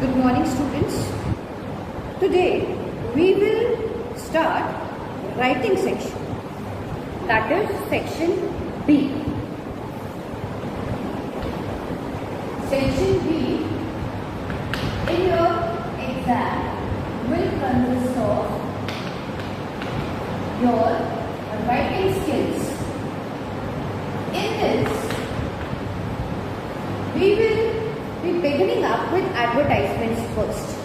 Good morning, students. Today we will start writing section, that is section B. Section B in your exam will consist of your writing skills. In this, we will be beginning up with advertisements first.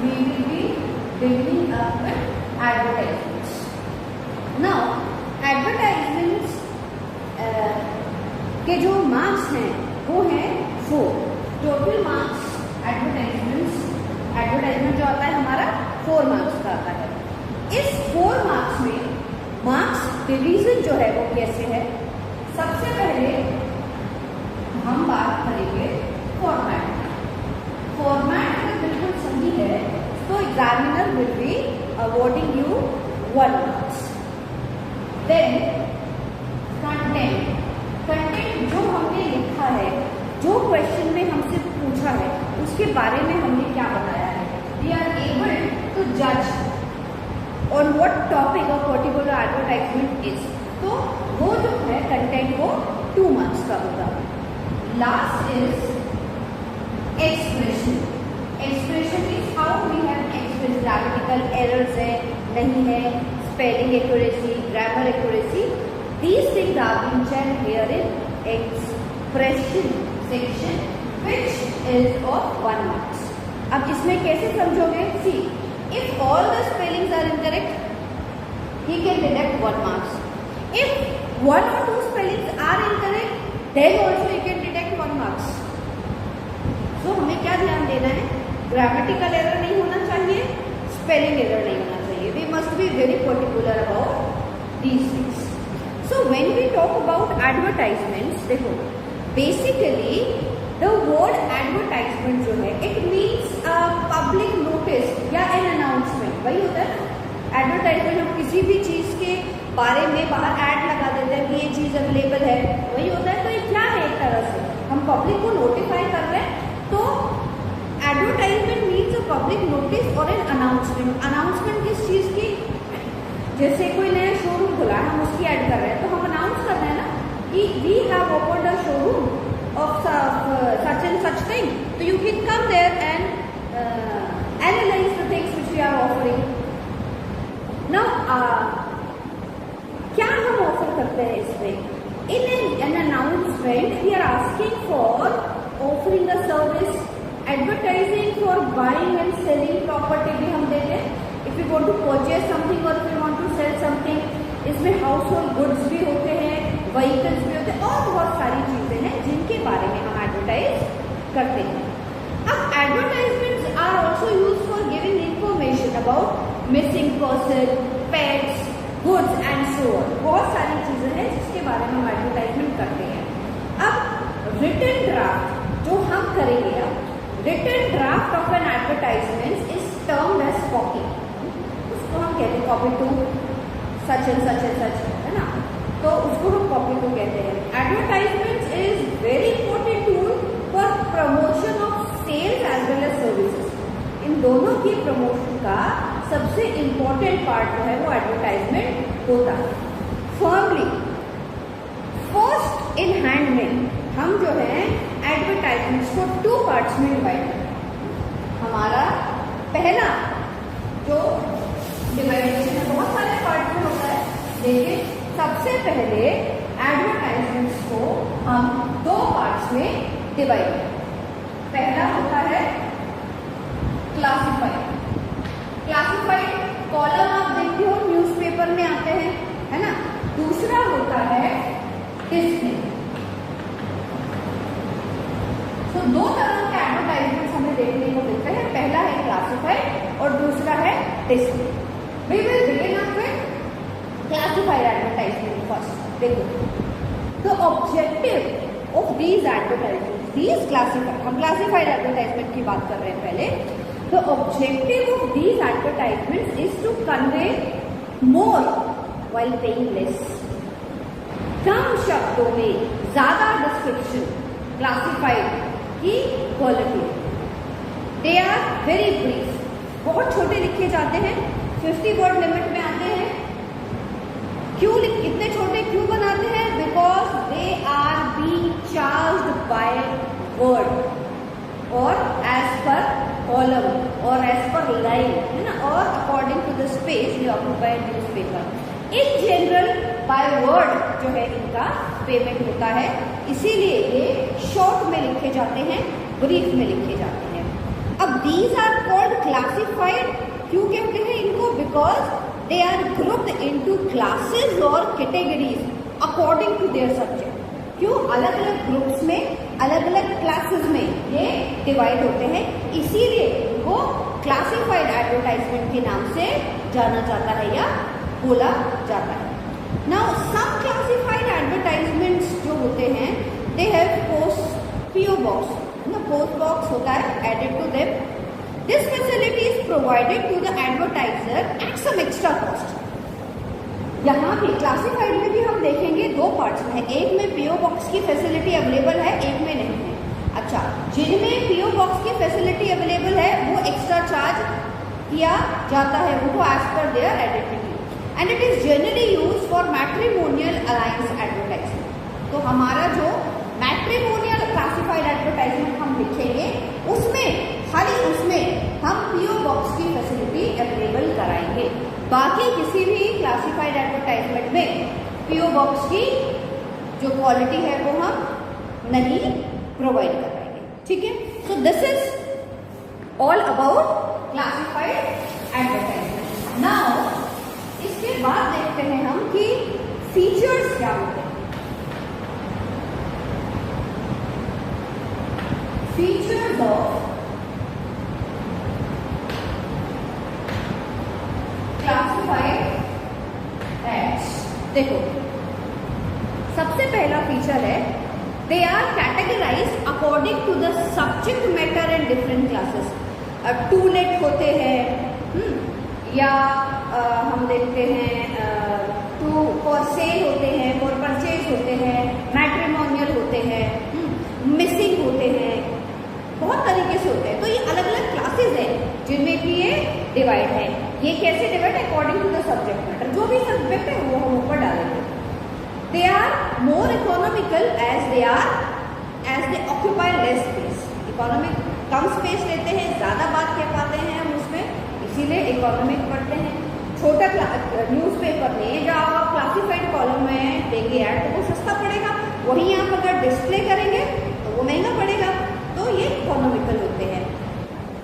We will be beginning up with advertisements. Now, advertisements के जो marks हैं वो हैं 4. Total marks advertisement जो आता है हमारा 4 marks का आता है. इस 4 मार्क्स में मार्क्स डिवीजन जो है वो कैसे है? सबसे पहले हम बात करेंगे फॉर्मेट. फॉर्मेट अगर बिल्कुल सही है तो examiner will be awarding you 1 marks. Then content जो हमने लिखा है, जो क्वेश्चन में हमसे पूछा है उसके बारे में हमने क्या बताया है. वी आर एबल टू जज on what topic of particular advertisement is. तो वो जो है कंटेंट वो 2 मार्क्स का होगा. Last is expression. Expression is how we have expressed. Grammatical errors है, नहीं है, spelling accuracy, grammar accuracy. These things are being checked here in expression section, which is of 1 marks. अब इसमें कैसे समझोगे? See, if all the spellings are incorrect, he can deduct 1 marks. If 1 or 2 spellings are incorrect, then also you can deduct 1 marks. So हमें क्या ध्यान देना है? Grammatical error नहीं होना चाहिए, स्पेलिंग एरर नहीं होना चाहिए. We must be very particular about these things. So when we talk about advertisements, देखो basically the word advertisement जो है it means a public notice या an announcement. वही होता है एडवर्टाइजमेंट. हम किसी भी चीज के बारे में बाहर ऐड लगा देते हैं कि ये चीज अवेलेबल है, वही होता है. तो ये क्या है? एक तरह से हम पब्लिक को नोटिफाई कर रहे हैं. तो advertisement means a public notice और एन अनाउंसमेंट. अनाउंसमेंट किस चीज की? जैसे कोई नया शोरूम खुला है, हम उसकी ऐड कर रहे हैं, तो हम अनाउंस कर रहे हैं ना कि we have opened a showroom of such and such thing. तो you can come there and analyse the things which we are offering. Now क्या हम ऑफर करते हैं इसमें? In an announcement we are asking for offering a service, advertising for buying and selling property भी हम देते हैं. If you want to purchase something और if you want to sell something, इसमें हाउस होल्ड गुड्स भी होते हैं, vehicles भी होते हैं और बहुत सारी चीजें हैं जिनके बारे में हम एडवर्टाइज करते हैं. अब advertisements are also use for giving information about missing person, pets, goods and so on. बहुत सारी चीजें हैं जिसके बारे में हम एडवर्टाइजमेंट करते हैं. अब रिटन ड्राफ्ट जो हम करेंगे, अब written draft of an advertisement is termed as copy. उसको हम कहते हैं copy to such and such and such, है ना. तो उसको हम कॉपी टू कहते हैं. Advertisement is very important tool for promotion of sales as well as services. इन दोनों की प्रमोशन का सबसे इंपॉर्टेंट पार्ट जो है वो एडवर्टाइजमेंट होता है. फर्मली फर्स्ट इन हैंड में हम जो है एडवर्टाइजमेंट्स को 2 पार्ट्स में डिवाइड करते हैं. हमारा पहला जो डिवाइडेशन है बहुत सारे पार्ट में होता है, लेकिन सबसे पहले एडवर्टाइजमेंट्स को हम 2 पार्ट्स में डिवाइड करते हैं. पहला होता है क्लासिफाइड. क्लासिफाइड कॉलम आप देखते हो न्यूज़पेपर में आते हैं, है ना. दूसरा होता है डिस्प्ले. तो 2 तरह के एडवर्टाइजमेंट्स हमें देखने को मिलते हैं. पहला है क्लासिफाइड और दूसरा है display. We will begin up with classified advertisement first. देखो the objective of these advertisement, these classified, हम क्लासिफाइड एडवर्टाइजमेंट की बात कर रहे हैं पहले. The objective of these advertisements is to convey more while paying less. कम शब्दों में ज्यादा डिस्क्रिप्शन क्लासिफाइड की quality. They are very brief, बहुत छोटे लिखे जाते हैं, 50 वर्ड लिमिट में आते हैं। क्यों इतने छोटे क्यों बनाते हैं? Because they are being charged by word और एज पर कॉलम और एज पर लाइन, है ना, और according to the space you occupy newspaper. In general by word जो है इनका पेमेंट होता है, इसीलिए ये शॉर्ट में लिखे जाते हैं, ब्रीफ में लिखे जाते हैं। अब दीज आर कॉल्ड क्लासिफाइड, क्यों कहते हैं इनको? Because they are grouped into classes और categories according to their subject. क्यों? अलग अलग ग्रुप्स में, अलग अलग क्लासेस में ये डिवाइड होते हैं, इसीलिए वो क्लासिफाइड एडवर्टाइजमेंट के नाम से जाना जाता है या बोला जाता है। नाउ सम क्लासिफाइड एडवर्टाइजमेंट्स जो होते हैं, they have post PO box, ना पोस्ट बॉक्स होता है added to them. This facility is provided to the advertiser at some extra cost. यहाँ भी क्लासिफाइड में भी हम देखेंगे दो पार्ट्स में है, एक में पीओ बॉक्स की फैसिलिटी अवेलेबल है, एक में नहीं है। अच्छा, जिनमें पीओ बॉक्स की फैसिलिटी अवेलेबल है वो एक्स्ट्रा चार्ज किया जाता है उनको as per their identity, and it is generally use for matrimonial alliance advertisement. तो हमारा जो मैट्रिमोनियल क्लासिफाइड एडवर्टाइजमेंट हम लिखेंगे उसमें, खाली उसमें हम पीओ बॉक्स की फैसिलिटी अवेलेबल कराएंगे। बाकी किसी भी क्लासिफाइड एडवर्टाइजमेंट में पीओ बॉक्स की जो क्वालिटी है वो हम नहीं प्रोवाइड कराएंगे। ठीक है, so this is all about classified advertisement. Now इसके बाद देखते हैं हम कि फीचर्स क्या होते हैं। Features of classified ads. देखो, सबसे पहला फीचर है they are categorized according to the subject matter and different classes. To let होते हैं, या हम देखते हैं टू फॉर सेल होते हैं, फॉर परचेज होते हैं, मैट्रिमोनियल होते हैं, मिसिंग होते हैं, बहुत तरीके से होते हैं। तो ये अलग अलग क्लासेस हैं जिनमें कि ये डिवाइड है। ये कैसे डिवाइड है? According to the subject matter, जो भी सब्जेक्ट है वो हम ऊपर डालेंगे। They are more economical as they occupy less space. Economic कम स्पेस लेते हैं, ज्यादा बात कह पाते हैं हम उसमें, इसीलिए इकोनॉमिक पढ़ते हैं। छोटा न्यूज़पेपर में जब आप क्लासिफाइड कॉलम में देंगे ऐड तो वो सस्ता पड़ेगा, वहीं आप अगर डिस्प्ले करेंगे तो वो महंगा पड़ेगा। तो ये इकोनॉमिकल होते हैं।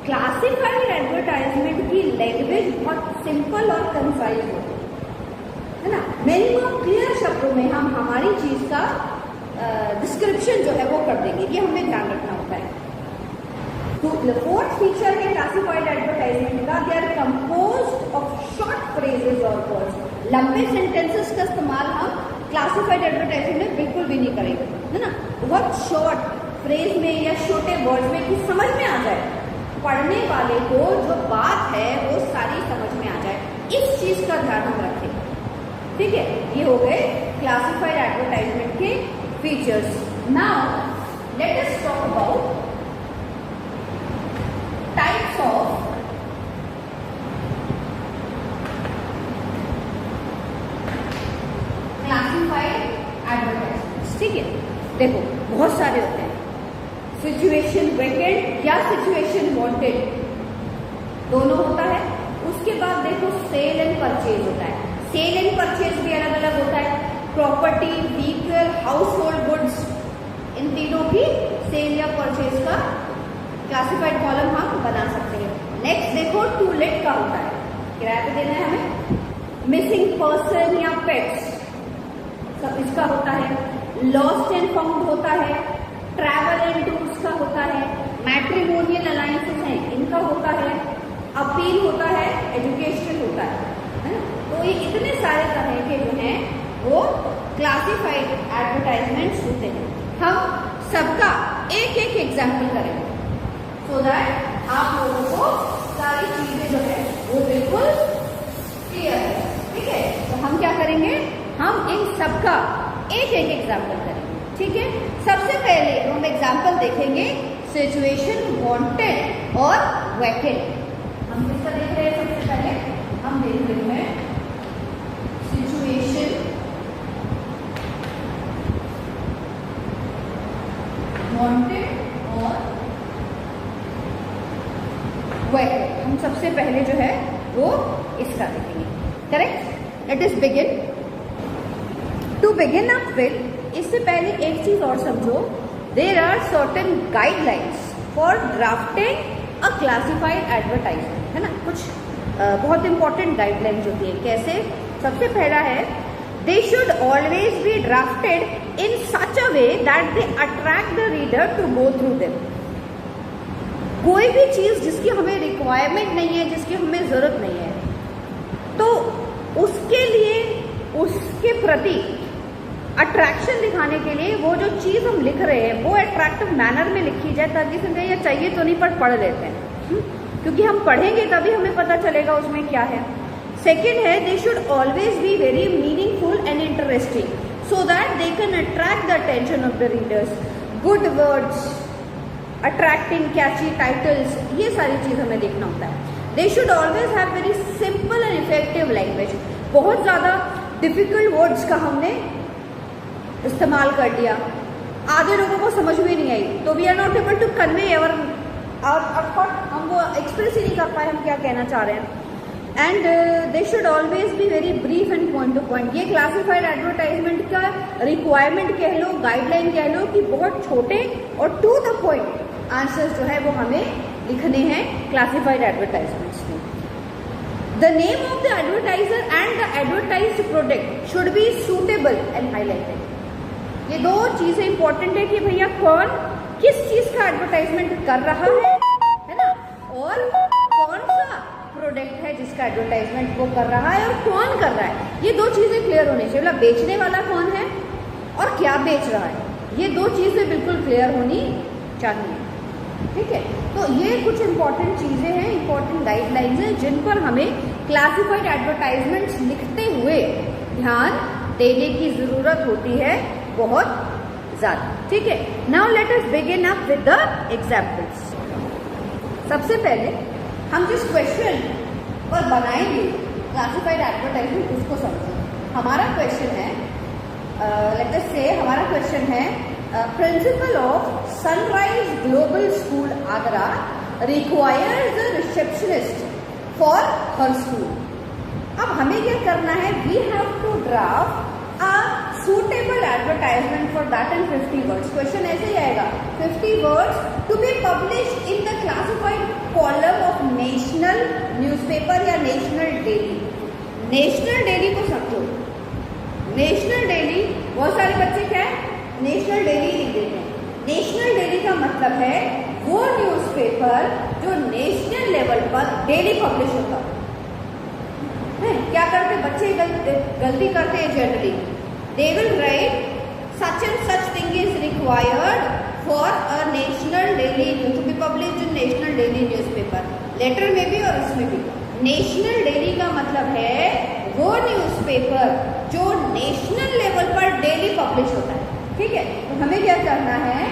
क्लासिफाइड एडवर्टाइजमेंट की लैंग्वेज बहुत सिंपल और कंसाइज होती है ना, मिनिमम क्लियर शब्दों में हम हमारी चीज का डिस्क्रिप्शन जो है वो कर देंगे, ये हमें ध्यान रखना होता है। तो फोर्थ फीचर है क्लासिफाइड एडवर्टाइजमेंट का, they are composed of short phrases और वर्ड्स। लंबे सेंटेंसेस का इस्तेमाल हम क्लासिफाइड एडवर्टाइजमेंट में बिल्कुल भी नहीं करेंगे, है ना। बहुत शॉर्ट फ्रेज में या छोटे वर्ड्स में कि समझ में आ जाए, पढ़ने वाले को जो बात है वो सारी समझ में आ जाए, इस चीज का ध्यान हम रखें। ठीक है, ये हो गए क्लासिफाइड एडवर्टाइजमेंट के features. Now let us talk about types of classified advertisements. ठीक है, देखो बहुत सारे होते हैं, सिचुएशन वेकेंट या सिचुएशन वांटेड दोनों होता है। उसके बाद देखो सेल एंड परचेज होता है, सेल एंड परचेज भी अलग अलग होता है। Property, vehicle, household goods, इन तीनों की सेल या परचेज का क्लासिफाइड कॉलम हम बना सकते हैं। नेक्स्ट देखो टू लेट का होता है, किराए पे देना है हमें। मिसिंग पर्सन या पेट्स सब इसका होता है। लॉस्ट एंड फाउंड होता है। ट्रैवल एंड टूर्स का होता है। मैट्रिमोनियल अलायंसेस हैं इनका होता है। अपील होता है, एजुकेशन होता है ना। तो ये इतने सारे तरह के जो हैं वो क्लासिफाइड एडवर्टाइजमेंट्स होते हैं। हम सबका एक एक एग्जाम्पल करेंगे सो दैट आप लोगों को सारी चीजें जो है वो बिल्कुल क्लियर है। ठीक है, तो हम क्या करेंगे, हम इन सबका एक एक एग्जाम्पल करेंगे। ठीक है, सबसे पहले हम एग्जाम्पल देखेंगे सिचुएशन, वांटेड और वैकेंट। हम किसका देख रहे हैं? सबसे पहले हम देख रहे हैं सिचुएशन, वांटेड और वैकेंट। हम सबसे पहले जो है वो इसका देखेंगे। Correct? Let us begin. To begin up with, इससे पहले एक चीज और समझो, there are certain guidelines for drafting a classified advertisement, है ना? कुछ बहुत इंपॉर्टेंट गाइडलाइंस होती है। कैसे? सबसे पहला है, they should always be drafted in such a way that they attract the reader to go through them. कोई भी चीज जिसकी हमें रिक्वायरमेंट नहीं है, जिसकी हमें जरूरत नहीं है, तो उसके लिए, उसके प्रति अट्रैक्शन दिखाने के लिए वो जो चीज हम लिख रहे हैं वो अट्रैक्टिव मैनर में लिखी जाए, ताकि समझे ये चाहिए तो नहीं पर पढ़ लेते हैं, क्योंकि हम पढ़ेंगे तभी हमें पता चलेगा उसमें क्या है। सेकेंड है, they should always be very meaningful and interesting so that they can attract the attention of the readers. Good words, attracting catchy titles, ये सारी चीज हमें देखना होता है। They should always have very simple and effective language. बहुत ज्यादा difficult words का हमने इस्तेमाल कर दिया, आधे लोगों को समझ में नहीं आई, तो we are not able to convey ever, हम वो एक्सप्रेस ही नहीं कर पाए हम क्या कहना चाह रहे हैं। And they should always be very brief and point two point. ये क्लासिफाइड एडवर्टाइजमेंट का रिक्वायरमेंट कह लो, गाइडलाइन कह लो, कि बहुत छोटे और टू द पॉइंट आंसर्स जो है वो हमें लिखने हैं क्लासिफाइड एडवर्टाइजमेंट्स में। The name of the advertiser and the advertised product should be suitable and highlighted. ये दो चीजें इंपॉर्टेंट है कि भैया कौन किस चीज का एडवर्टाइजमेंट कर रहा है ना, और कौन सा प्रोडक्ट है जिसका एडवर्टाइजमेंट वो कर रहा है और कौन कर रहा है। ये दो चीजें क्लियर होनी चाहिए। मतलब बेचने वाला कौन है और क्या बेच रहा है, ये दो चीजें बिल्कुल क्लियर होनी चाहिए। ठीक है, तो ये कुछ इंपॉर्टेंट चीजें हैं, इंपॉर्टेंट गाइडलाइंस हैं जिन पर हमें क्लासिफाइड एडवर्टाइजमेंट्स लिखते हुए ध्यान देने की जरूरत होती है, बहुत ज्यादा। ठीक है, now let us begin up with the examples. सबसे पहले हम जिस क्वेश्चन पर बनाएंगे क्लासिफाइड एडवर्टाइजमेंट उसको समझें। हमारा क्वेश्चन है, लेट अस से हमारा क्वेश्चन है, principal of Sunrise Global School Agra requires a receptionist for her school. अब हमें क्या करना है, we have to draft a suitable advertisement for that in 50 words. Question ऐसे ही आएगा, 50 words to be published in the classified column of national newspaper या national daily। national daily को समझो, national daily बहुत सारे बच्चे क्या है national daily लिख देते हैं। national daily का मतलब है वो न्यूज़पेपर जो नेशनल लेवल पर डेली पब्लिश होता है। क्या करते बच्चे गलती करते हैं generally, they will write such and such thing is required for a national daily news to be published in national daily newspaper, letter में भी और इसमें भी। नेशनल डेली का मतलब है वो न्यूज़पेपर जो नेशनल लेवल पर डेली पब्लिश होता है। ठीक है, तो हमें क्या करना है,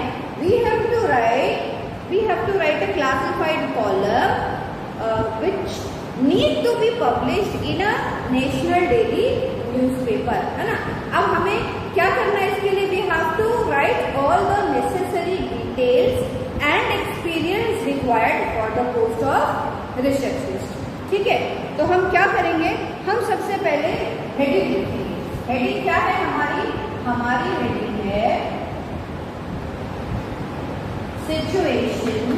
we have to write a classified column which need to be published in a national daily newspaper, है ना। अब हमें क्या करना है इसके लिए, we have to write all the necessary details and experience required for the post of receptionist। ठीक है, तो हम क्या करेंगे, हम सबसे पहले हेडिंग लिखेंगे। हेडिंग क्या है हमारी हेडिंग है सिचुएशन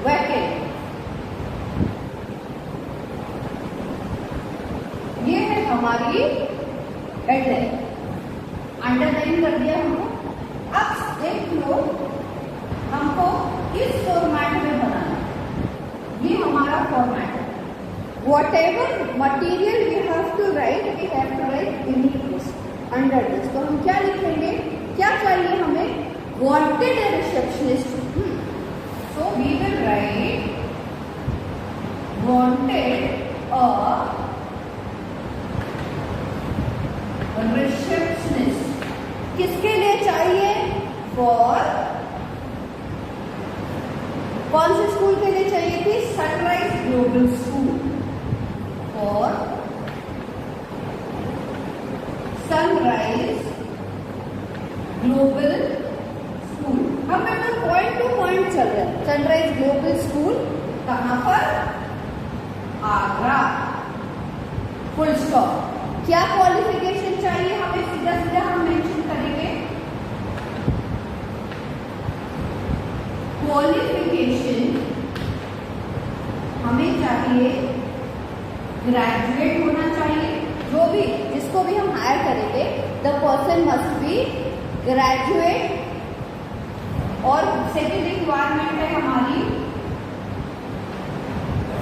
वैकेंट। ये है हमारी हेडलाइन, अंडरलाइन कर दिया हमको। अब देख लो हमको इस फॉर्मेट में बनाना, ये हमारा फॉर्मेट है। Whatever material we have to write beneath this, under this। तो हम क्या लिखेंगे, क्या चाहिए हमें, wanted a receptionist। So we will write wanted a देने चाहिए थे सनराइज ग्लोबल स्कूल और सनराइज ग्लोबल स्कूल। अब मैं पॉइंट टू पॉइंट चल रहा है। सनराइज ग्लोबल स्कूल कहाँ पर? Agra, full stop. क्या क्वालिफिकेशन चाहिए हमें? सीधा सीधा हम मेंशन करेंगे, क्वालिफिकेशन हमें चाहिए ग्रेजुएट होना चाहिए। जो भी जिसको भी हम हायर करेंगे, the person must be graduate. और सेकेंड रिक्वायरमेंट है हमारी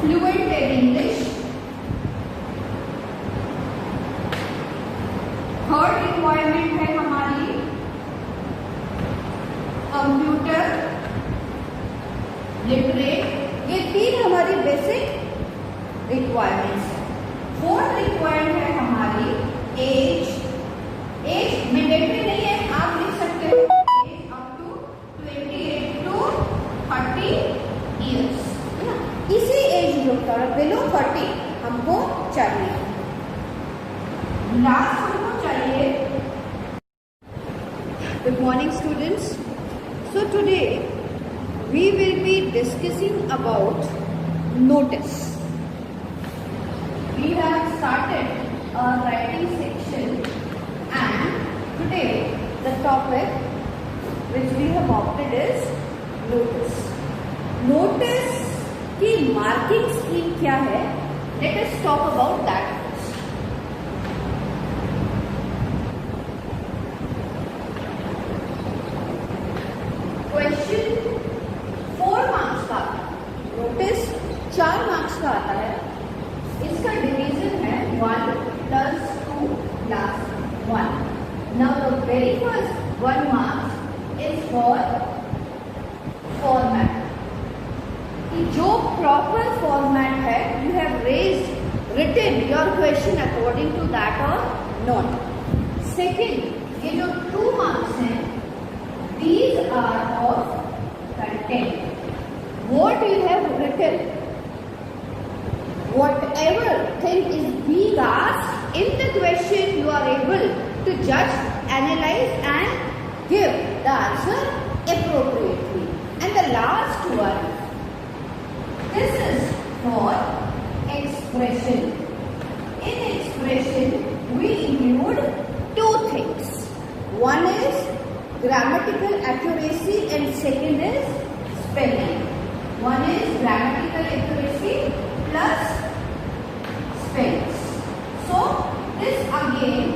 fluent in English. Third requirement है हमारी कंप्यूटर लिटरेट। ये तीन हमारी बेसिक रिक्वायरमेंट्स है। फोर्थ रिक्वायरमेंट है हमारी एज। एज मैंडेटरी नहीं है, आप लिख सकते हो age up to 28 to 30 years, है ना। इसी एज ग्रुप का बिलो 30 हमको चाहिए। लास्ट हमको चाहिए। Good morning students. So today we will be discussing about notice. We have started our writing section, and today the topic which we have opted is notice. Notice की marking scheme क्या है? Let us talk about that first. Question 4 marks का notice 4 marks का आता है। इसका division है 1 + 2 + 1। Now the very first 1 marks is for format. कि जो प्रॉपर फॉर्मेट है, you have raised written your question according to that और नॉट। सेकेंड, ये जो 2 मार्क्स हैं, these are of content. What you have written, whatever thing is being asked in the question, you are able to judge, analyze and give the answer appropriately. And the last one, this is for expression. In expression, we include 2 things. One is grammatical accuracy and second is spelling. One is grammatical accuracy plus spelling. So this again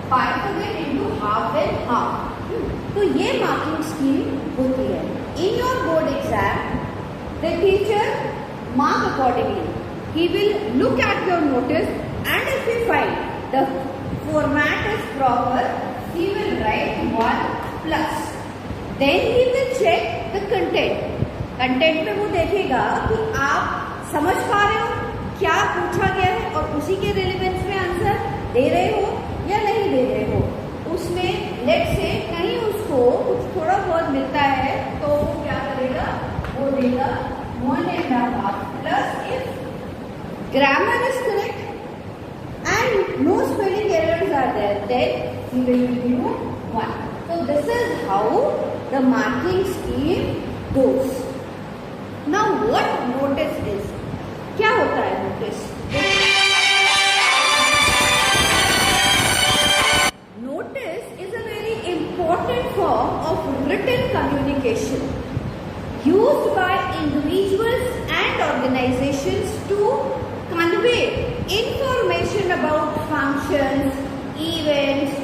bifurcate into half and half. तो ये marking scheme होती है. In your board exam, the teacher mark accordingly. He will look at your notice, and if he find the format is proper, he will write 1 plus. Then he will check the content. Content में वो देखेगा कि आप समझ पा रहे हो क्या पूछा गया है और उसी के रिलेवेंस में आंसर दे रहे हो या नहीं दे रहे हो। उसमें लेट से कहीं उसको कुछ थोड़ा बहुत मिलता है तो वो क्या करेगा? वो देगा 1.5 plus if grammar is correct and no spelling errors are there, then he will give you 1. So this is how the marking scheme goes. Now what notice is? क्या होता है notice? Notice is a very important form of written communication used by individuals and organizations to convey information about functions, events,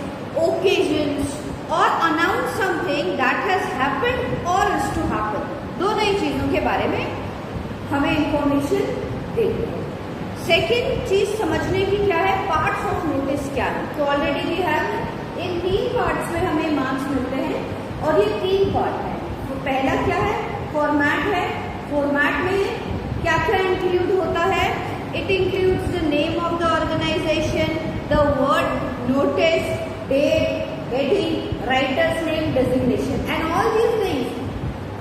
occasions or announce something that has happened or is to happen. दो नई चीजों के बारे में हमें information देती है। Second चीज समझने की क्या है? पार्ट्स ऑफ नोटिस क्या है? तो already we have in 3 parts में हमें मार्क्स मिलते हैं और ये 3 पार्ट है। तो पहला क्या है? फॉर्मेट है। फॉर्मेट में क्या क्या इंक्लूड होता है? It includes the name of the organisation, the word notice, date, heading, writer's name, designation, and all these things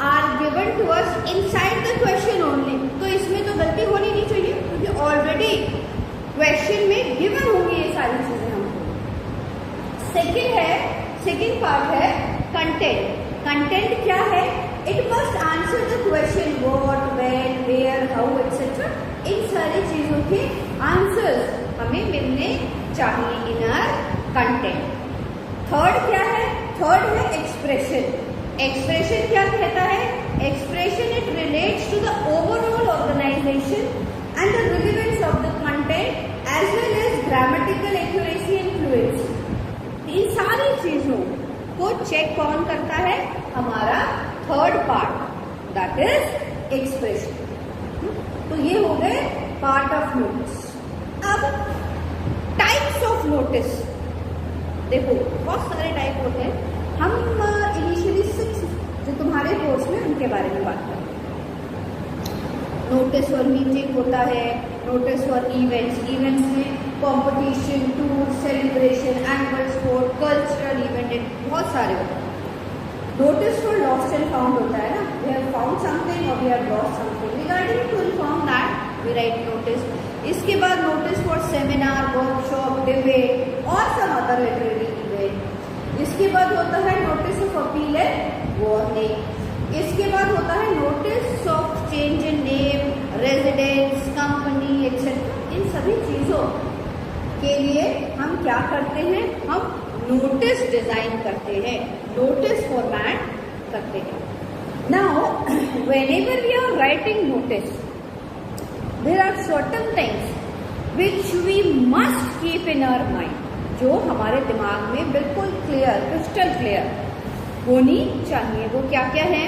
are given to us inside the question only, तो इसमें तो गलती होनी नहीं चाहिए क्योंकि ऑलरेडी क्वेश्चन में गिवन होंगी ये सारी चीजें हमको। सेकेंड पार्ट है कंटेंट। कंटेंट क्या है? It must answer the question what, when, where, how etcetera. इन सारी चीजों के आंसर्स हमें मिलने चाहिए इन आर कंटेंट। थर्ड क्या है? थर्ड है एक्सप्रेशन। एक्सप्रेशन क्या कहता है? Expression it relates to the overall organisation and the relevance of the content as well as grammatical accuracy and fluency। इन सारी चीजों को चेक कौन करता है? हमारा third part, that is expression. तो ये हो गए पार्ट ऑफ नोटिस। अब टाइप्स ऑफ नोटिस, देखो बहुत सारे टाइप होते हैं। हम इनिशियली 6 जो तुम्हारे कोर्स में उनके बारे में बात करें। नोटिस फॉर मीटिंग होता है, नोटिस फॉर इवेंट्स, इवेंट्स में competition, tour, celebration, annual sport, cultural event, बहुत सारे होते हैं। Notice for lost and found होता है ना, वी हैव फाउंड समथिंग और we have lost something, regarding to inform that we write notice. इसके बाद notice for seminar, workshop, debate और सम अदर लिटरेरी इवेंट। इसके बाद होता है notice of appeal and warning. इसके बाद होता है notice of change in name, residence, company etcetera. इन सभी चीजों के लिए हम क्या करते हैं? हम नोटिस डिजाइन करते हैं, नोटिस फॉर्मेट करते हैं। Now whenever we are writing notice, there are certain things which we must keep in our mind, जो हमारे दिमाग में बिल्कुल क्लियर, क्रिस्टल क्लियर होनी चाहिए। वो क्या क्या है?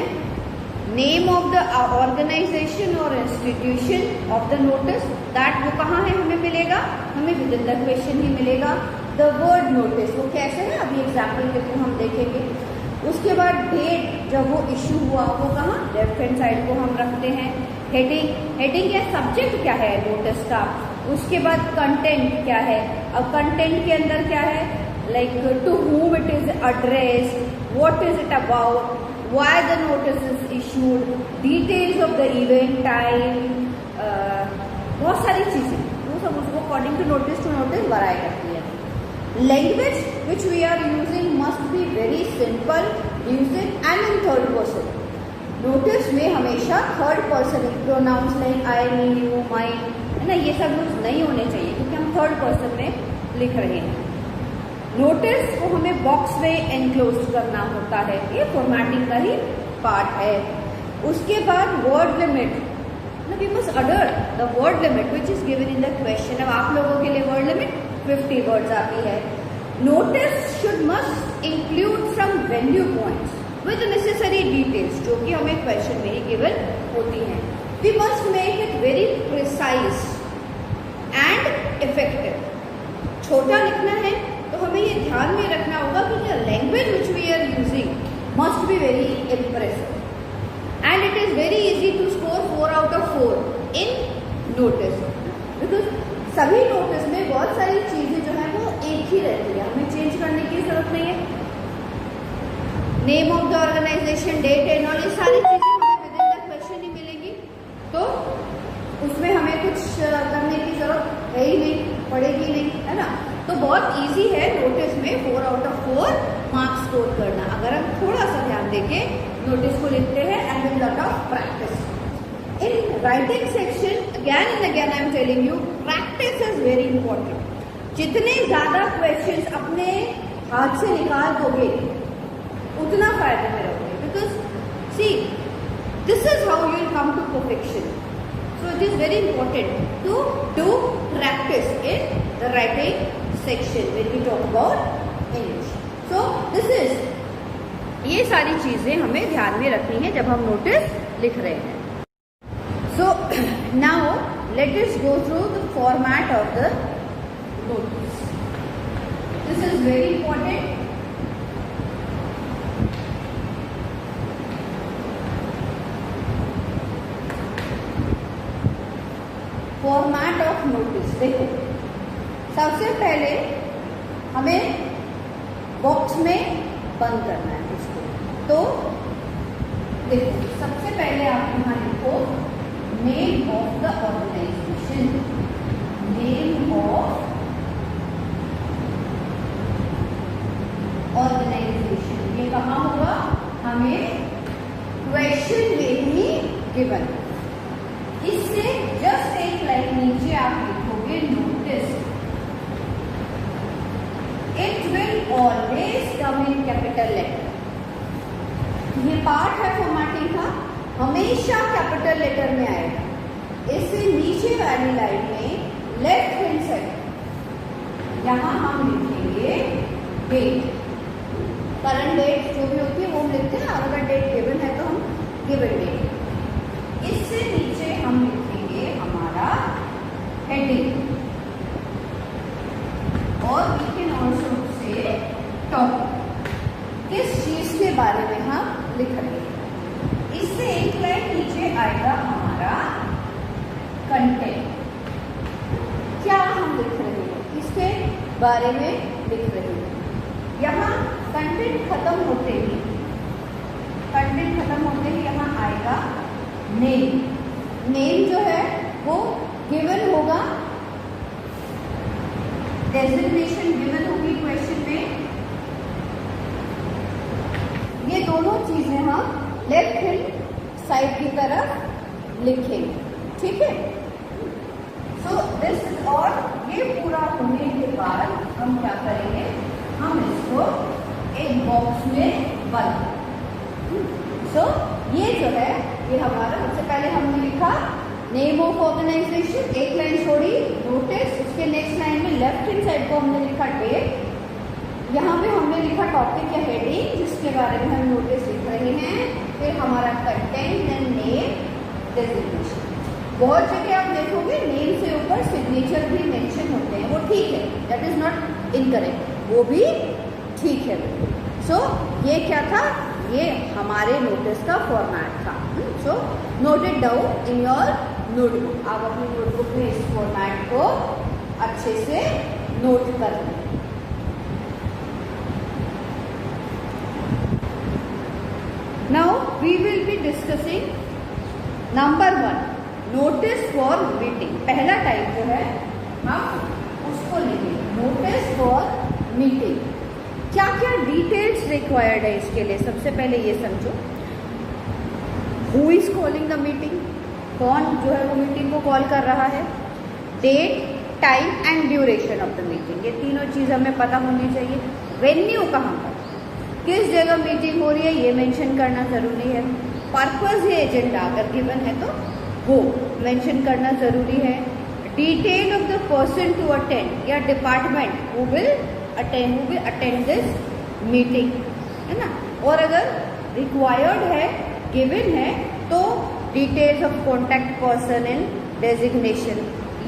नेम ऑफ द ऑर्गेनाइजेशन और institution of the notice, that वो कहाँ है हमें मिलेगा? हमें विद इन द क्वेश्चन ही मिलेगा। द वर्ड नोटिस, वो कैसे है अभी एग्जाम्पल के थ्रू हम देखेंगे। उसके बाद डेट जब वो इश्यू हुआ वो कहाँ? लेफ्ट हैंड साइड को हम रखते हैं। हेडिंग, हेडिंग या सब्जेक्ट क्या है नोटिस का। उसके बाद कंटेंट क्या है? अब कंटेंट के अंदर क्या है? like to whom it is addressed, what is it about, why the notice is issued, details of the event time, बहुत सारी चीजें वो सब उसको अकॉर्डिंग टू नोटिस वराई करती है। Language which we are using must be very simple, using and in third person. Notice में हमेशा third person pronouns like I, me, you, my, है ना, ये सब यूज नहीं होने चाहिए क्योंकि हम थर्ड पर्सन में लिख रहे हैं। नोटिस को हमें बॉक्स में एनक्लोज करना होता है, ये फॉर्मेटिंग का ही पार्ट है। उसके बाद word limit, we must adhere the word limit which is given in the question. अब आप लोगों के लिए वर्ड लिमिट 50 वर्ड्स आती है। Notice should must include some value points with necessary details, जो कि हमें क्वेश्चन में ही गिवन होती हैं। We must make it very precise and effective. छोटा लिखना है तो हमें ये ध्यान में रखना होगा कि the language which we are using must be very impressive and it is very easy to score 4 out of 4 in notice, because सभी नोटिस में बहुत सारी चीजें जो है वो एक ही रहती है, हमें चेंज करने की जरूरत नहीं है। Name of the organisation, date and all, ये सारी चीजें हमें विद इन द क्वेश्चन ही मिलेगी, तो उसमें हमें कुछ करने की जरूरत है ही नहीं, पड़ेगी नहीं, है ना। तो बहुत इजी है नोटिस में 4 आउट ऑफ 4 मार्क्स स्कोर करना, अगर हम थोड़ा सा ध्यान देके नोटिस को लिखते हैं and with lot of practice. In writing section again and again I am telling you, practice is very important. जितने ज्यादा क्वेश्चंस अपने हाथ से निकाल दोगे उतना फायदे में रहोगे, because see this is how you will come to perfection. So it is very important to do practice in the writing section when we talk about English. So this is, ये सारी चीजें हमें ध्यान में रखनी है जब हम नोटिस लिख रहे हैं। So now let us go through the format of the notice. This is very important. Format of notice, देखो सबसे पहले हमें बॉक्स में बंद करना है इसको। तो देखो सबसे पहले आप यहाँ लिखो name of the organisation, name of organisation. ये कहाँ होगा, हमें क्वेश्चन में ही गिवन। इससे जस्ट एक लाइन नीचे आप लिखोगे notice, it will always come in capital letter. ये पार्ट है फॉर्मेटिंग का, हमेशा कैपिटल लेटर में आएगा। इससे नीचे वाली लाइन में लेफ्ट हैंड साइड यहां हम लिखेंगे डेट, करंट डेट जो भी होती है वो हम लिखते हैं, और अगर डेट गिवन है तो हम गिवन डेट। इससे नीचे हम लिखेंगे हमारा हेडिंग, और we can also say topic, किस चीज के बारे में हम लिख रहे हैं। इससे एक लाइन नीचे आएगा हमारा कंटेंट, क्या हम लिख रहे हैं इसके बारे में लिख रहे हैं। यहाँ कंटेंट खत्म होते ही यहाँ आएगा नेम। नेम जो है वो गिवन होगा, डेजिग्नेशन गिवन होगी क्वेश्चन में। ये दोनों चीजें हम लेफ्ट हैंड साइड की तरफ लिखेंगे, ठीक है। सो दिस, और ये पूरा होने के बाद हम क्या करेंगे, हम इसको एक बॉक्स में बंद। सो ये जो है ये हमारा, सबसे पहले हमने लिखा नेम ऑफ ऑर्गेनाइजेशन, एक लाइन छोड़ी नोटिस, उसके नेक्स्ट लाइन में लेफ्ट हैंड साइड को हमने लिखा डेट, यहाँ पे हमने लिखा टॉपिक या हेडिंग जिसके बारे में हम नोटिस लिख रहे हैं, फिर हमारा कंटेंट एंड नेम, डेजिग्नेशन। बहुत जगह आप देखोगे नेम से ऊपर सिग्नेचर भी मेंशन होते हैं, वो ठीक है, दैट इज नॉट इनकरेक्ट, वो भी ठीक है। सो ये क्या था, ये हमारे नोटिस का फॉर्मेट था। So note it down in your notebook, आप अपनी नोटबुक में इस फॉर्मेट को अच्छे से नोट कर लें। Now we will be discussing number 1, notice for meeting. पहला टाइप जो है हम उसको लेंगे, नोटिस फॉर मीटिंग। क्या क्या डिटेल्स रिक्वायर्ड है इसके लिए, सबसे पहले ये समझो। Who is calling the meeting, कौन जो है वो मीटिंग को कॉल कर रहा है, date, time and duration of the meeting, ये तीनों चीज हमें पता होनी चाहिए। वेन्यू कहाँ पर, किस जगह मीटिंग हो रही है ये मेंशन करना जरूरी है। पर्पस या एजेंडा अगर गिवन है तो वो मेंशन करना जरूरी है। Detail of the person to attend या department who will attend this meeting, है ना। और अगर रिक्वायर्ड है, गिवन है, तो details of contact person and designation,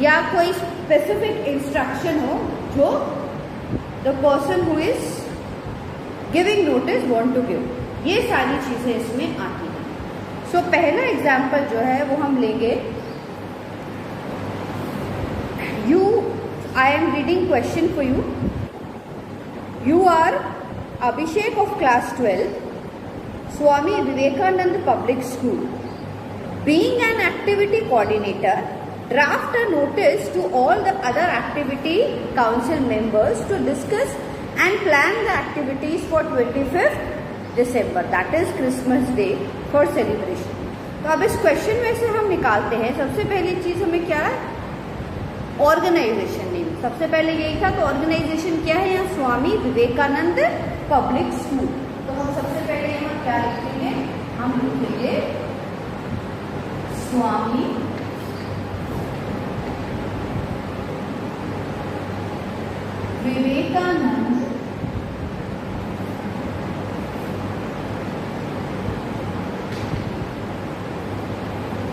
या कोई स्पेसिफिक इंस्ट्रक्शन हो जो the person who is giving notice want to give, ये सारी चीजें इसमें आती हैं। सो पहला एग्जाम्पल जो है वो हम लेंगे, I am reading question for you. You are Abhishek of class 12, Swami Vivekanand Public School. Being an activity coordinator, draft a notice to all the other activity council members to discuss and plan the activities for 25th December, that is Christmas Day, for celebration. तो अब इस question में से हम निकालते हैं, सबसे पहली चीज हमें क्या है, ऑर्गेनाइजेशन नेम। सबसे पहले यही था, तो ऑर्गेनाइजेशन क्या है यहाँ, स्वामी विवेकानंद पब्लिक स्कूल। तो हम सबसे पहले यहाँ क्या लिखेंगे, हम लिखेंगे स्वामी विवेकानंद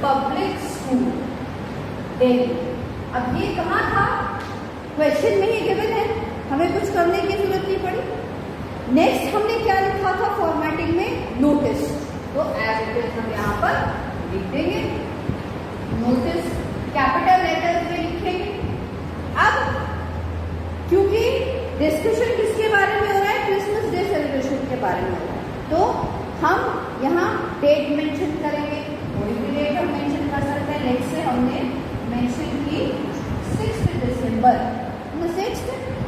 पब्लिक स्कूल दिल्ली। अब ये कहाँ था, क्वेश्चन में ही गिवन है, हमें कुछ करने की जरूरत नहीं पड़ी। नेक्स्ट हमने क्या लिखा था फॉर्मेटिंग में, नोटिस, तो एज इट इज हम यहाँ पर लिख देंगे नोटिस, कैपिटल लेटर्स में लिखेंगे। अब क्योंकि डिस्कशन किसके बारे में हो रहा है, क्रिसमस डे सेलिब्रेशन के बारे में हो रहा है, तो हम यहाँ डेट में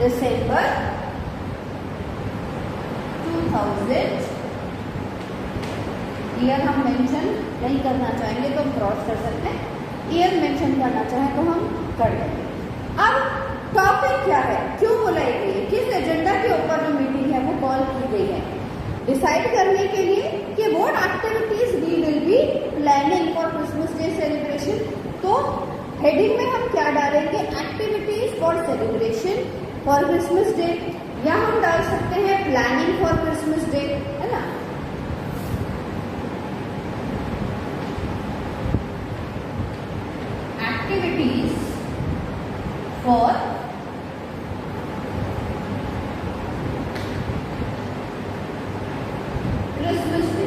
दिसंबर 2000। ईयर हम मेंशन नहीं करना चाहेंगे तो हम क्रॉस कर सकते हैं, ईयर मेंशन करना चाहें तो हम कर देंगे। अब टॉपिक क्या है, क्यों बुलाई गई है, किस एजेंडा के ऊपर जो मीटिंग है वो कॉल की गई है, डिसाइड करने के लिए कि what activities we will be planning for Christmas day celebration. तो हेडिंग में हम क्या डालेंगे, activities for celebration for Christmas day, या हम डाल सकते हैं प्लानिंग फॉर क्रिसमस डे, है ना। एक्टिविटीज फॉर क्रिसमस डे,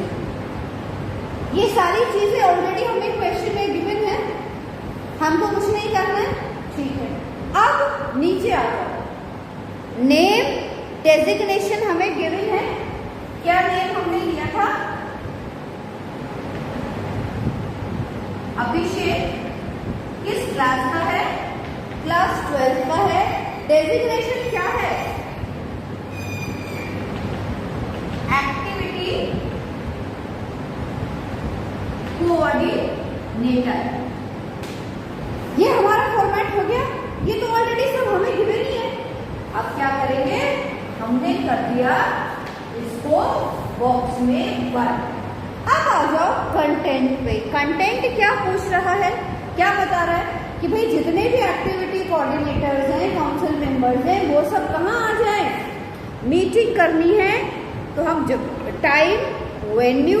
ये सारी चीजें ऑलरेडी हमें क्वेश्चन में गिवन है, हमको कुछ नहीं करना है, ठीक है। अब नीचे आ जाओ, नेम डेजिग्नेशन हमें गिवन है, क्या नेम हमने लिया था, अभिषेक, किस क्लास का है, क्लास 12 का है। डेजिग्नेशन क्या है, एक्टिविटी कोऑर्डिनेटर। ये हमारा फॉर्मेट हो गया, ये तो ऑलरेडी सब हमें गिवन ही है। अब क्या करेंगे, हमने कर दिया इसको बॉक्स में बंद। अब आ जाओ कंटेंट पे। कंटेंट क्या पूछ रहा है, क्या बता रहा है कि भाई जितने भी एक्टिविटी कोऑर्डिनेटर्स हैं, काउंसिल मेंबर्स हैं, वो सब कहाँ आ जाएं, मीटिंग करनी है तो हम जब टाइम, वेन्यू,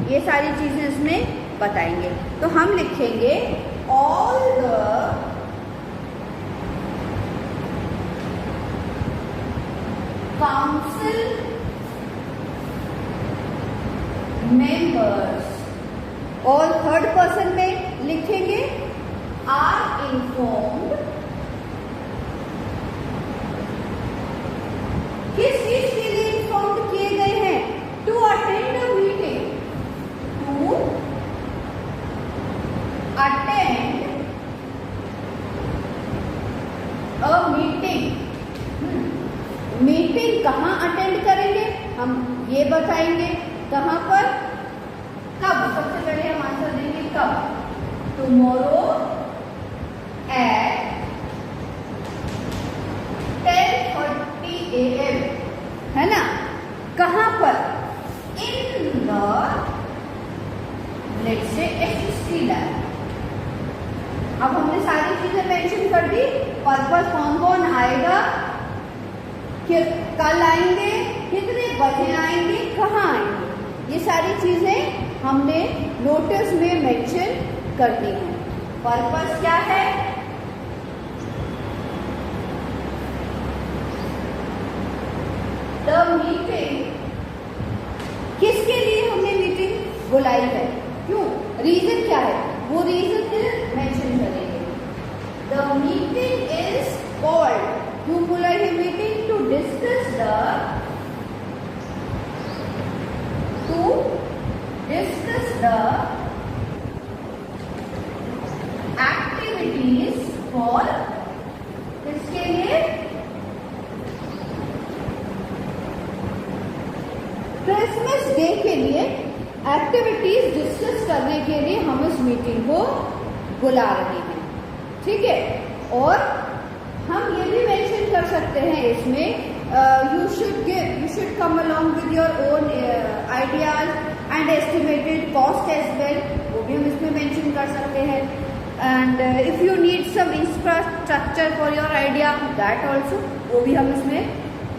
ये सारी चीजें इसमें बताएंगे। तो हम लिखेंगे ऑल द काउंसिल मेंबर्स, और थर्ड पर्सन में लिखेंगे आर इन्फॉर्म्ड, किस चीज के लिए इन्फॉर्म्ड किए गए हैं, to attend a meeting, to attend a meeting. Meeting कहाँ अटेंड करेंगे, हम ये बताएंगे, कहाँ पर, कब, सबसे पहले हम आंसर देंगे कब, टुमारो एट 10:30 AM, है ना। कहाँ पर, in the let's say HST lab. अब हमने सारी चीजें मेंशन कर दी, पर्पस, कौन कौन आएगा, कल आएंगे, कितने बजे आएंगे, कहाँ आएंगे, ये सारी चीजें हमने नोटिस में मेंशन कर दी है। पर्पस क्या है, द मीटिंग, किसके लिए हमने मीटिंग बुलाई है, क्यों, रीजन क्या है, वो रीजन मेंशन करेंगे। द मीटिंग इज कॉल्ड, क्यों बुलाई है meeting, to discuss the activities for, किसके लिए, क्रिसमस डे के लिए एक्टिविटीज डिस्कस करने के लिए हम इस मीटिंग को बुला रहे हैं, ठीक है। और हम ये भी मेंशन कर सकते हैं इसमें, you should come along with your own ideas and estimated cost as well, वो भी हम इसमें मेंशन कर सकते हैं। and if you need some infrastructure for your idea, that also, वो भी हम इसमें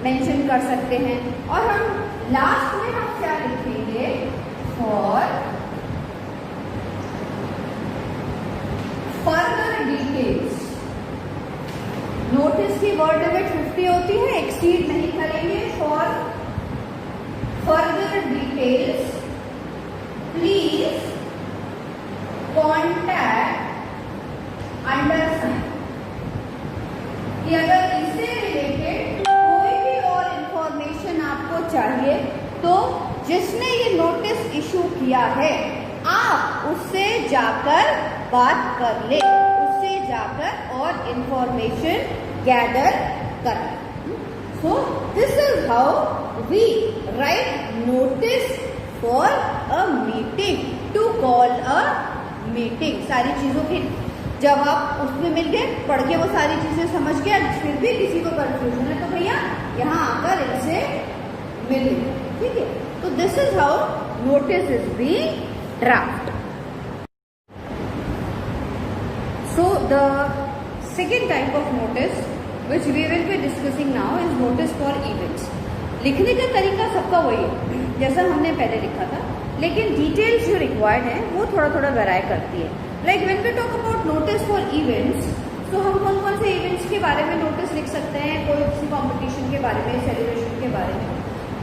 मेंशन कर सकते हैं। और हम लास्ट में हम क्या लिखेंगे, for further details, नोटिस की वर्ड लिमिट 50 होती है, एक्सीड नहीं करेंगे। For further details please contact undersigned, कि अगर इससे रिलेटेड कोई भी और इंफॉर्मेशन आपको चाहिए तो जिसने ये नोटिस इशू किया है आप उससे जाकर बात कर ले, उससे जाकर और इंफॉर्मेशन गैदर करना। So this is how we write notice for a meeting, to call a meeting. सारी चीजों की जब आप उसमें मिल गए, पढ़ के वो सारी चीजें समझ गया, फिर भी किसी को कंफ्यूजन है तो भैया यहाँ आकर इनसे मिल गए, ठीक है। तो this is how notice is being draft. So the second type of notice which we will be discussing now is notice for events. लिखने का तरीका सबका वही है जैसा हमने पहले लिखा था, लेकिन डिटेल्स जो रिक्वायर्ड है वो थोड़ा थोड़ा वेराई करती है। Like when we talk about notice for events, तो हम कौन कौन से इवेंट्स के बारे में नोटिस लिख सकते हैं? कोई किसी कॉम्पिटिशन के बारे में, सेलिब्रेशन के बारे में,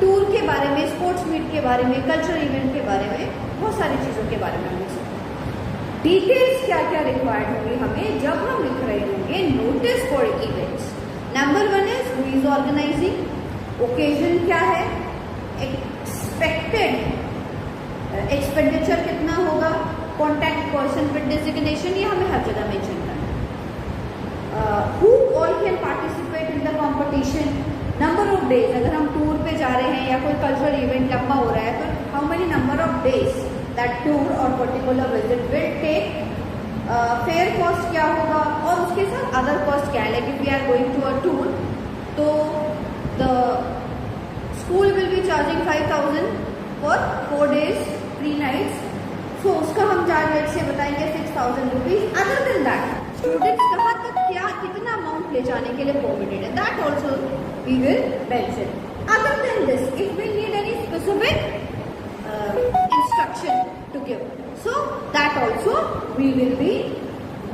टूर के बारे में, स्पोर्ट्स मीट के बारे में, कल्चरल इवेंट के बारे में, बहुत सारी चीज़ों के बारे में हम लिख सकते हैं। डिटेल्स क्या क्या रिक्वायर्ड होंगी हमें जब हम लिख रहे होंगे notice for events? Number 1 is who is organising, occasion क्या है, एक्सपेक्टेड एक्सपेंडिचर कितना होगा, कॉन्टैक्ट पर्सन विद डेजिग्नेशन, ये हमें हर जगह मेंशन करना है। Who all can participate in the competition, number of days, अगर हम टूर पे जा रहे हैं या कोई कल्चरल इवेंट लंबा हो रहा है तो how many number of days that tour और particular visit will take, fare cost क्या होगा, और उसके साथ अदर कॉस्ट क्या है। Like if we are going to a tour तो the school will be charging 5000 for 4 days 3 nights, so उसका हम चार्ज रेट से बताएंगे 6000 rupees. Other than that students कहाँ तक क्या कितना अमाउंट ले जाने के लिए परमिटेड है, that also we will mention. Other than this if we need any specific instruction to give, so that also we will be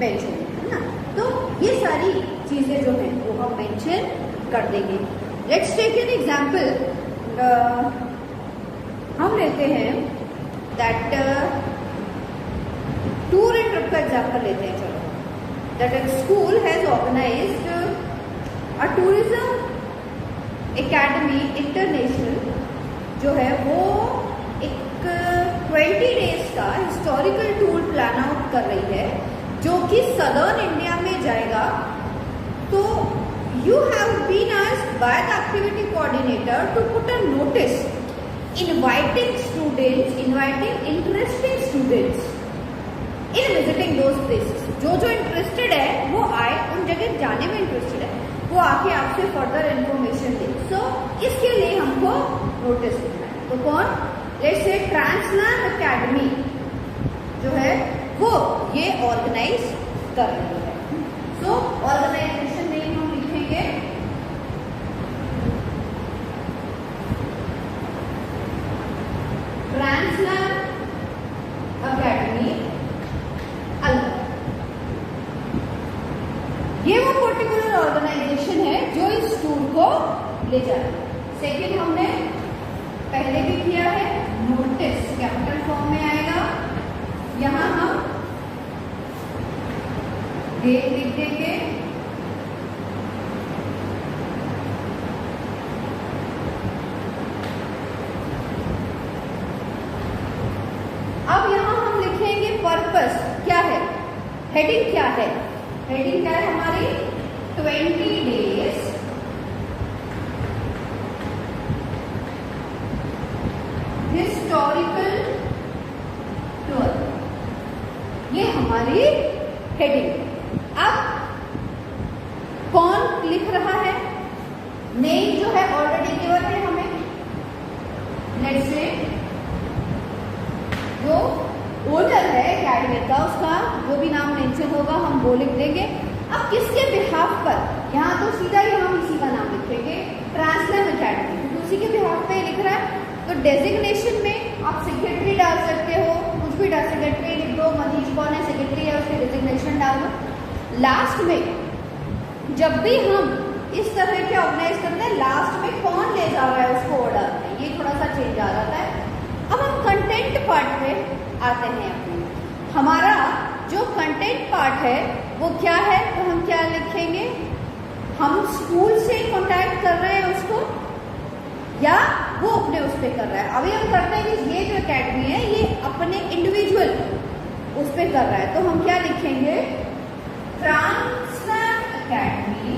mentioning, है ना। तो ये सारी चीजें जो हैं वो हम मेंशन कर देंगे। लेट्स टेक एन एग्जांपल, हम लेते हैं दैट टूर एंड ट्रिप का एग्जांपल लेते हैं। चलो, that a school has organised a tourism academy international, जो है वो एक 20 days का हिस्टोरिकल टूर प्लान आउट कर रही है जो कि सदर्न इंडिया में जाएगा। तो you have been asked by the activity coordinator to put a notice inviting students, inviting interested students in visiting those places. जो इंटरेस्टेड है वो आए, उन जगह जाने में इंटरेस्टेड है वो आके आपसे फर्दर इंफॉर्मेशन दे। सो इसके लिए हमको नोटिस लिखना है। तो कौन, लेट्स से ट्रांसलैम एकेडमी जो है वो ये ऑर्गेनाइज कर रही है। सो ऑर्गेनाइजेशन नेम हम लिखेंगे ट्रांसलैम एकेडमी अलवर। ये वो पर्टिकुलर ऑर्गेनाइजेशन है जो इस टूर को ले जा रही है। सेकेंड हमने पहले भी किया है, नोटिस कैपिटल फॉर्म में आएगा, यहां हम डेट लिख देंगे, अब यहां हम लिखेंगे पर्पस क्या है, हेडिंग क्या है, हेडिंग क्या है हमारी 20 days हिस्टोरिकल टूर, ये हमारी हेडिंग। अब कौन लिख रहा है, नेम जो है ऑलरेडी गिवन है हमें, लेट्स से जो ओनर है एकेडमी का उसका जो भी नाम मेंशन होगा हम वो लिख देंगे। अब किसके बिहाफ पर, यहाँ तो सीधा ही हम इसी का नाम लिखेंगे ट्रांसलैम एकेडमी, तो उसी के बिहाफ पे लिख रहा है। तो डेजिग्नेशन में आप सेक्रेटरी डाल सकते हो, कुछ भी डाल, सेक्रेटरी लिख दो, मनीष कौन है सेक्रेटरी है उसकी डेजिग्नेशन डाल दो। लास्ट में जब भी हम इस तरह के ऑर्गेनाइज करते हैं, लास्ट में कौन ले जा रहा है उसको ऑर्डर में, ये थोड़ा सा चेंज आ जाता है। अब हम कंटेंट पार्ट पे आते हैं अपने। हमारा जो कंटेंट पार्ट है वो क्या है, तो हम क्या लिखेंगे, हम स्कूल से कॉन्टैक्ट कर रहे हैं उसको या वो अपने उस पर कर रहा है। अभी हम करते हैं कि ये जो एकेडमी है ये अपने इंडिविजुअल उस पर कर रहा है, तो हम क्या लिखेंगे, ट्रांसलैम academy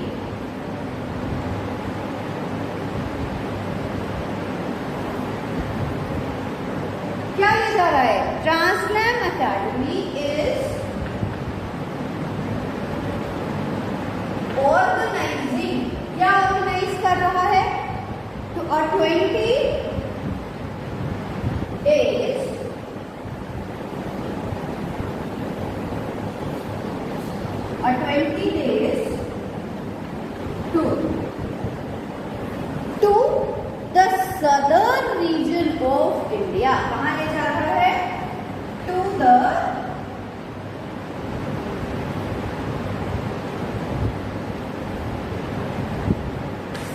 20 days to the southern region of India. कहाँ ले जा रहा है? To the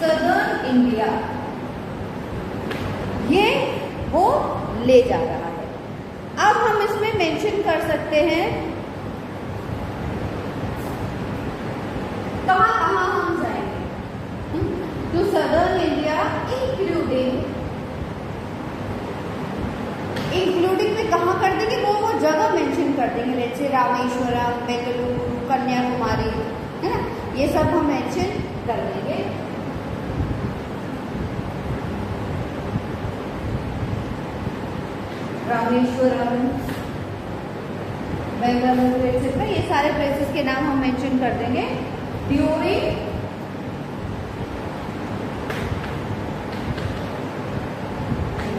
southern India. ये वो ले जा रहा है. अब हम इसमें मेंशन कर सकते हैं कहाँ कहाँ हम जाएंगे. तो सदर्न इंडिया इंक्लूडिंग में कहाँ कर देंगे, वो जगह मेंशन कर देंगे. जैसे रामेश्वरम, बेंगलुरु, कन्याकुमारी, है ना, ये सब हम मेंशन कर देंगे. रामेश्वरम, बेंगलुरु एक्सेट्रा, ये सारे प्लेसेस के नाम हम मेंशन कर देंगे. During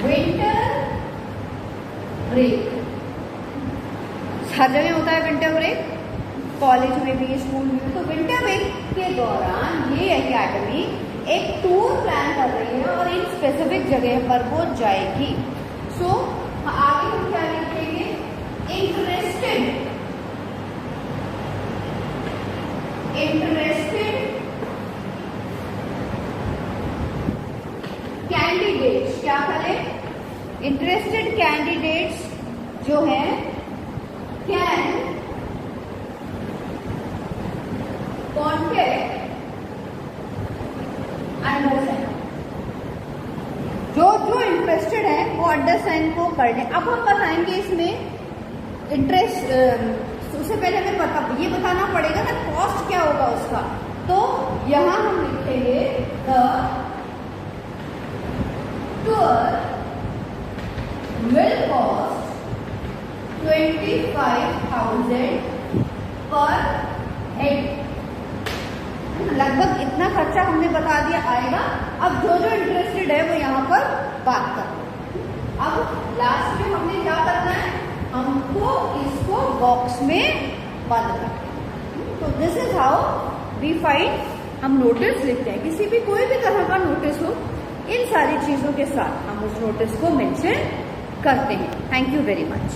winter break. हर जगह होता है विंटर ब्रेक, कॉलेज में भी, स्कूल में भी. तो विंटर ब्रेक के दौरान ये एकेडमी एक टूर प्लान कर रही है और इन स्पेसिफिक जगह पर वो जाएगी. सो आगे हम क्या लिखेंगे? Interested candidates. क्या करें? इंटरेस्टेड कैंडिडेट्स जो है कैन कॉन्टेक्ट अंडरसाइन. जो इंटरेस्टेड है वो अंडरसाइन को कर लें. अब हम बताएंगे इसमें इंटरेस्ट, उससे पहले हमें ये बताना पड़ेगा ना कॉस्ट क्या होगा उसका. तो यहां हम लिखेंगे द टूर will cost 25,000 पर हेड. लगभग इतना खर्चा हमने बता दिया आएगा. अब जो इंटरेस्टेड है वो यहाँ पर बात कर. अब लास्ट में हमने क्या करना है? हमको इसको बॉक्स में बंद करना है. तो this is how we find. हम नोटिस लिखते हैं, किसी भी कोई भी तरह का नोटिस हो, इन सारी चीजों के साथ हम उस नोटिस को मेंशन करते हैं. Thank you very much.